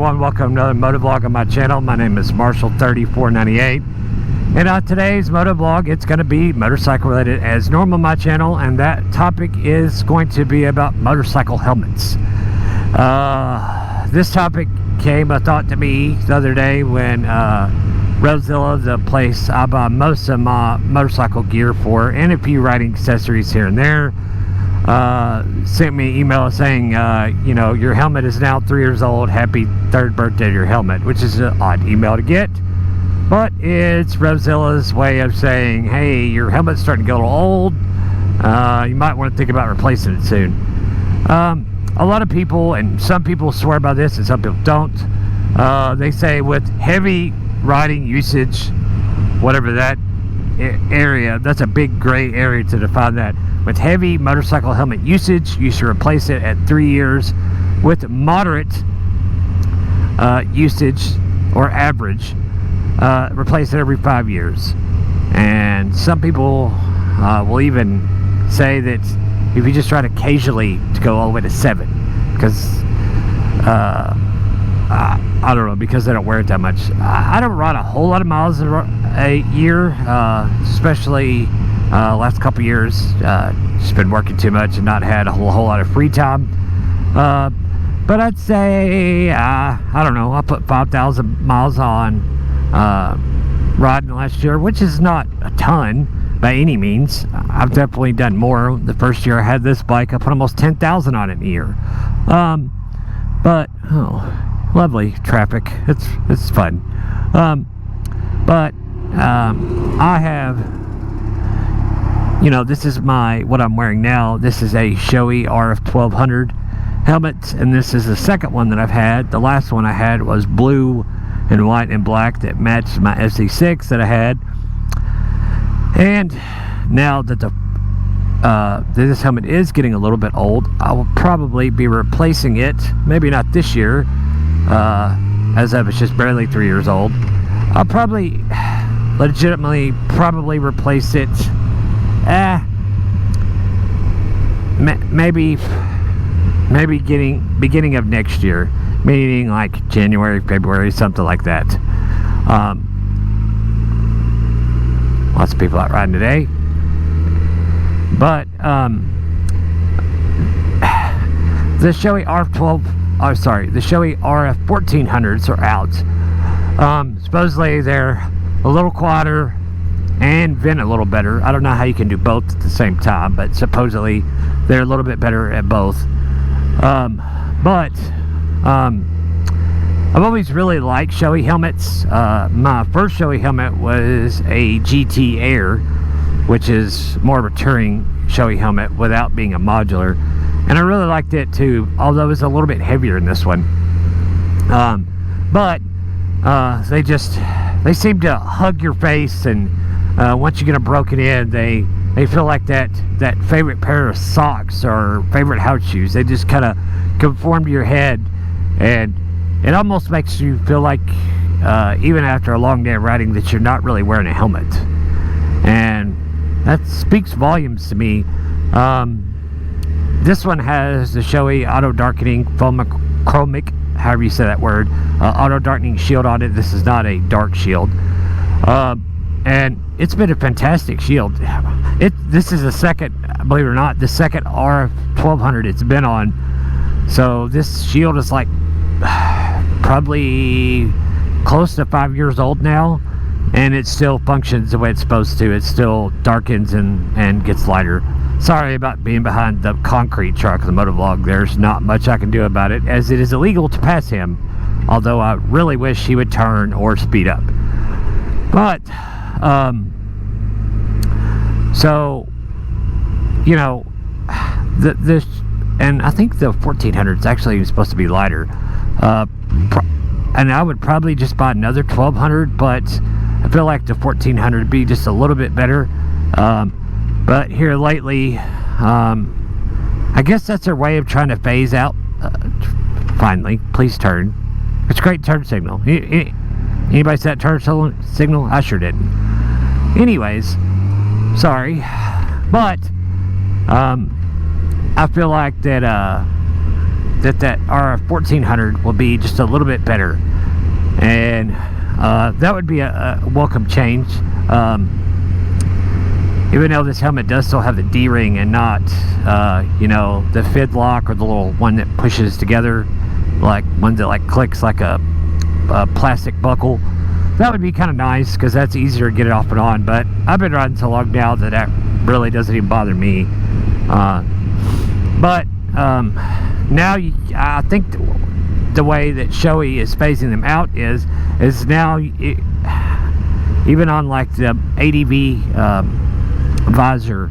everyone, welcome to another motovlog on my channel. My name is Marshall3498, and on today's motovlog it's going to be motorcycle related as normal on my channel, and that topic is going to be about motorcycle helmets. This topic came a thought to me the other day when Roadzilla, the place I buy most of my motorcycle gear for and a few riding accessories here and there, sent me an email saying, you know, your helmet is now 3 years old. Happy 3rd birthday to your helmet, which is an odd email to get, but it's Roadzilla's way of saying, hey, your helmet's starting to get a little old. You might want to think about replacing it soon. A lot of people, and some people swear by this and some people don't, they say with heavy riding usage, whatever that area, that's a big gray area to define that. With heavy motorcycle helmet usage, you should replace it at 3 years. With moderate usage or average, replace it every 5 years. And some people will even say that if you just try to occasionally to go all the way to 7, because I don't know, because they don't wear it that much. I don't ride a whole lot of miles a year, especially last couple years. Just been working too much and not had a whole lot of free time. But I'd say, I don't know, I put 5,000 miles on riding last year, which is not a ton by any means. I've definitely done more. The first year I had this bike, I put almost 10,000 on it in a year. But, oh, lovely traffic. It's fun. But I have, you know, this is what I'm wearing now. This is a Shoei RF 1200 helmet, and this is the second one that I've had. The last one I had was blue and white and black that matched my SC6 that I had. And now that this helmet is getting a little bit old, I will probably be replacing it. Maybe not this year, as of it's just barely 3 years old. I'll probably legitimately replace it maybe beginning of next year, meaning like January, February, something like that. Lots of people out riding today, but the Shoei the Shoei RF 1400s are out. Supposedly they're a little quieter and vent a little better. I don't know how you can do both at the same time, but supposedly they're a little bit better at both. I've always really liked Shoei helmets. My first Shoei helmet was a GT Air, which is more of a touring Shoei helmet without being a modular, and I really liked it too, although it was a little bit heavier in this one. They seem to hug your face, and once you get them broken in, they feel like that favorite pair of socks or favorite house shoes. They just kind of conform to your head, and it almost makes you feel like, even after a long day of riding, that you're not really wearing a helmet. And that speaks volumes to me. This one has the Shoei Auto Darkening Chromic, however you say that word, auto darkening shield on it. This is not a dark shield. And it's been a fantastic shield. This is the second, believe it or not, the second RF 1200 it's been on. So this shield is like probably close to 5 years old now, and it still functions the way it's supposed to. It still darkens and gets lighter. Sorry about being behind the concrete truck of the motovlog. There's not much I can do about it, as it is illegal to pass him, although I really wish he would turn or speed up. But so, you know, this, and I think the 1400 is actually supposed to be lighter, and I would probably just buy another 1200, but I feel like the 1400 would be just a little bit better. But here lately, I guess that's their way of trying to phase out. Finally, please turn. It's a great turn signal. Anybody set turn signal? I sure didn't. Anyways, sorry, but I feel like that that RF 1400 will be just a little bit better, and that would be a welcome change. Even though this helmet does still have the D-ring and not, you know, the fid lock or the little one that pushes together, like one that like clicks like a plastic buckle. That would be kind of nice because that's easier to get it off and on. But I've been riding so long now that really doesn't even bother me. But now I think the way that Shoei is phasing them out is now even on like the ADV visor,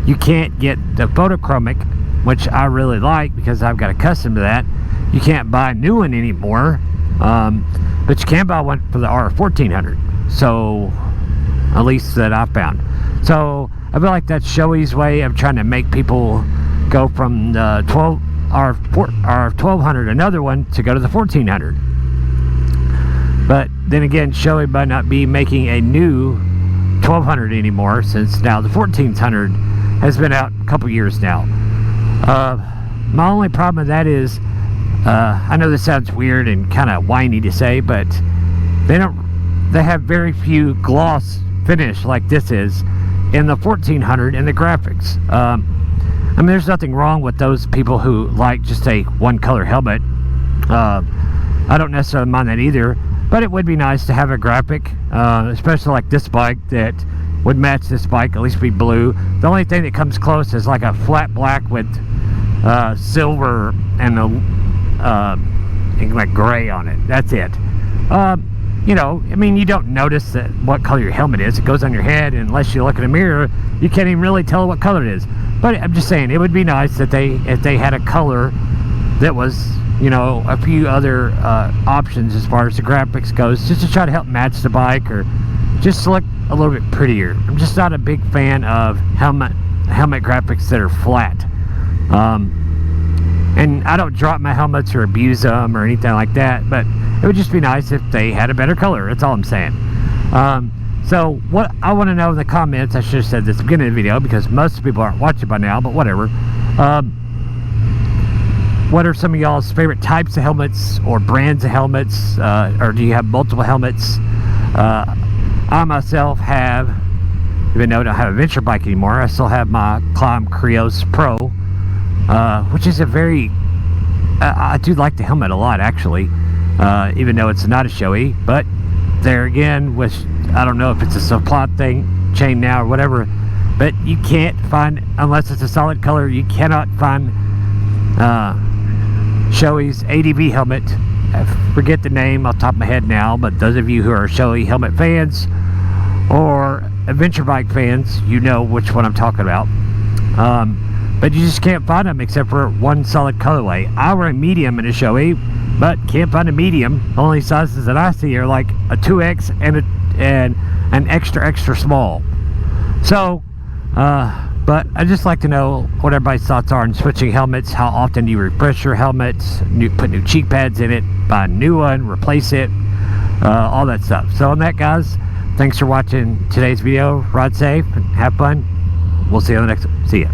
you can't get the photochromic, which I really like because I've got accustomed to that. You can't buy a new one anymore, but you can buy one for the RF 1400. So at least that I found. So I feel like that's Shoei's way of trying to make people go from the RF 1200, another one, to go to the 1400. But then again, Shoei might not be making a new 1200 anymore, since now the 1400 has been out a couple years now. My only problem with that is, I know this sounds weird and kind of whiny to say, but they have very few gloss finish like this is in the 1400 in the graphics. I mean, there's nothing wrong with those people who like just a one color helmet. I don't necessarily mind that either, but it would be nice to have a graphic, especially like this bike, that would match this bike, at least be blue. The only thing that comes close is like a flat black with silver and like gray on it. That's it. You know, I mean, you don't notice that what color your helmet is. It goes on your head, and unless you look in a mirror, you can't even really tell what color it is. But I'm just saying, it would be nice that if they had a color that was, you know, a few other options as far as the graphics goes, just to try to help match the bike or just to look a little bit prettier. I'm just not a big fan of helmet graphics that are flat. And I don't drop my helmets or abuse them or anything like that, but it would just be nice if they had a better color. That's all I'm saying. So what I want to know in the comments, I should have said this at the beginning of the video because most people aren't watching by now, but whatever. What are some of y'all's favorite types of helmets or brands of helmets, or do you have multiple helmets? I myself have, even though I don't have a venture bike anymore, I still have my Klim Krios Pro, which is a very, I do like the helmet a lot actually, even though it's not a Shoei. But there again, which I don't know if it's a supply chain now or whatever, but you can't find, unless it's a solid color, you cannot find Shoei's ADV helmet. I forget the name off the top of my head now, but those of you who are Shoei helmet fans or adventure bike fans, you know which one I'm talking about. But you just can't find them except for one solid colorway. I wear a medium in a Shoei, but can't find a medium. The only sizes that I see are like a 2X and an extra small. So, but I just like to know what everybody's thoughts are on switching helmets. How often do you refresh your helmets? Put new cheek pads in it, buy a new one, replace it, all that stuff. So on that, guys, thanks for watching today's video. Ride safe and have fun. We'll see you on the next one. See ya.